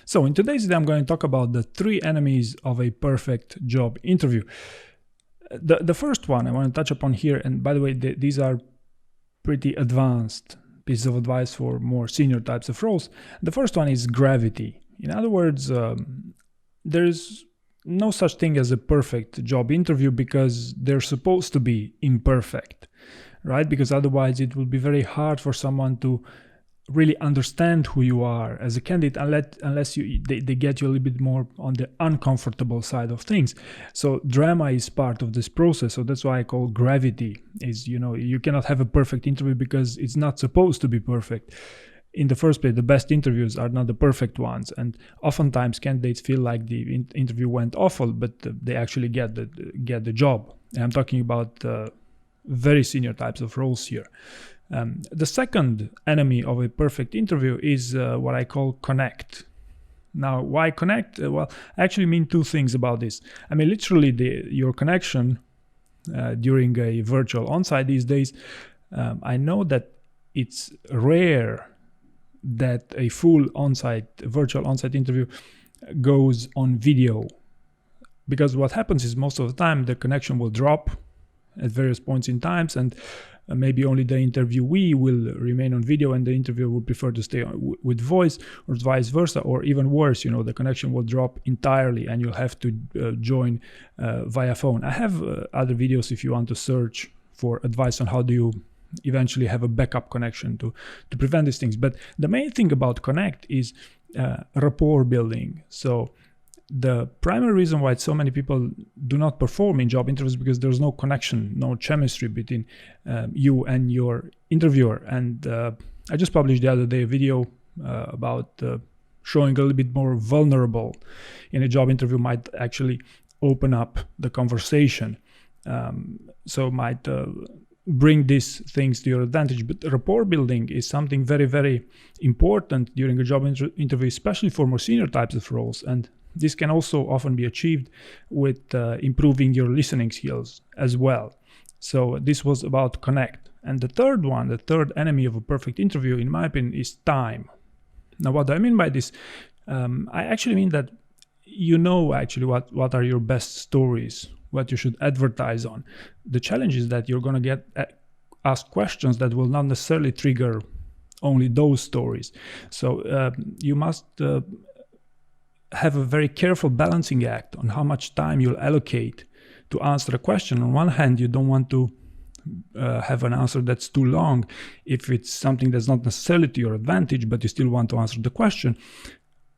So in today's video, I'm going to talk about the 3 enemies of a perfect job interview. The first one I want to touch upon here, and by the way, these are pretty advanced pieces of advice for more senior types of roles. The first one is gravity. In other words, there's no such thing as a perfect job interview because they're supposed to be imperfect, right? Because otherwise it will be very hard for someone to really understand who you are as a candidate unless they get you a little bit more on the uncomfortable side of things. So drama is part of this process. So that's why I call gravity is, you cannot have a perfect interview because it's not supposed to be perfect. In the first place, the best interviews are not the perfect ones, and oftentimes candidates feel like the interview went awful, but they actually get the job. And I'm talking about very senior types of roles here. The second enemy of a perfect interview is what I call connect. Now, why connect? Well, I actually mean 2 things about this. I mean, literally your connection during a virtual on-site these days. I know that it's rare that a full virtual on-site interview goes on video, because what happens is most of the time the connection will drop at various points in times, and maybe only the interviewee will remain on video and the interviewer would prefer to stay with voice, or vice versa, or even worse, the connection will drop entirely and you'll have to join via phone. I have other videos if you want to search for advice on how do you eventually have a backup connection to prevent these things. But the main thing about connect is rapport building. So the primary reason why so many people do not perform in job interviews is because there's no connection, no chemistry between you and your interviewer. And I just published the other day a video about showing a little bit more vulnerable in a job interview might actually open up the conversation. So might bring these things to your advantage. But rapport building is something very, very important during a job interview, especially for more senior types of roles. And this can also often be achieved with improving your listening skills as well. So this was about connect. And the third enemy of a perfect interview, in my opinion, is time. Now, what do I mean by this? I actually mean that actually what are your best stories, what you should advertise on. The challenge is that you're going to get asked questions that will not necessarily trigger only those stories. So you must have a very careful balancing act on how much time you'll allocate to answer a question. On one hand, you don't want to have an answer that's too long if it's something that's not necessarily to your advantage, but you still want to answer the question.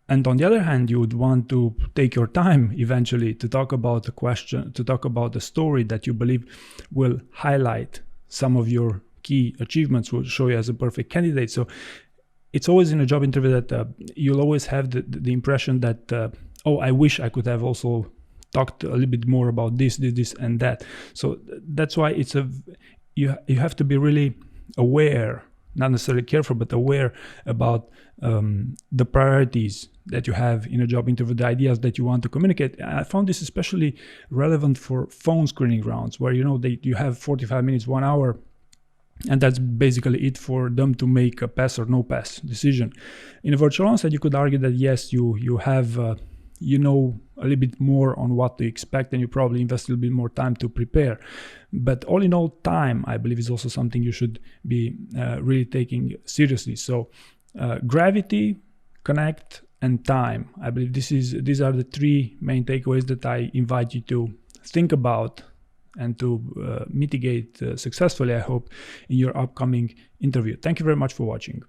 And on the other hand, you would want to take your time eventually to talk about the question, to talk about the story that you believe will highlight some of your key achievements, will show you as a perfect candidate. So it's always in a job interview that you'll always have the impression that, I wish I could have also talked a little bit more about this and that. So that's why you have to be really aware, not necessarily careful, but aware about the priorities that you have in a job interview, the ideas that you want to communicate. I found this especially relevant for phone screening rounds, where you have 45 minutes, 1 hour, and that's basically it for them to make a pass or no pass decision. In a virtual onsite, you could argue that yes, you have a little bit more on what to expect, and you probably invest a little bit more time to prepare. But all in all, time, I believe, is also something you should be really taking seriously. So gravity, connect, and time. I believe these are the 3 main takeaways that I invite you to think about and to mitigate successfully, I hope, in your upcoming interview. Thank you very much for watching.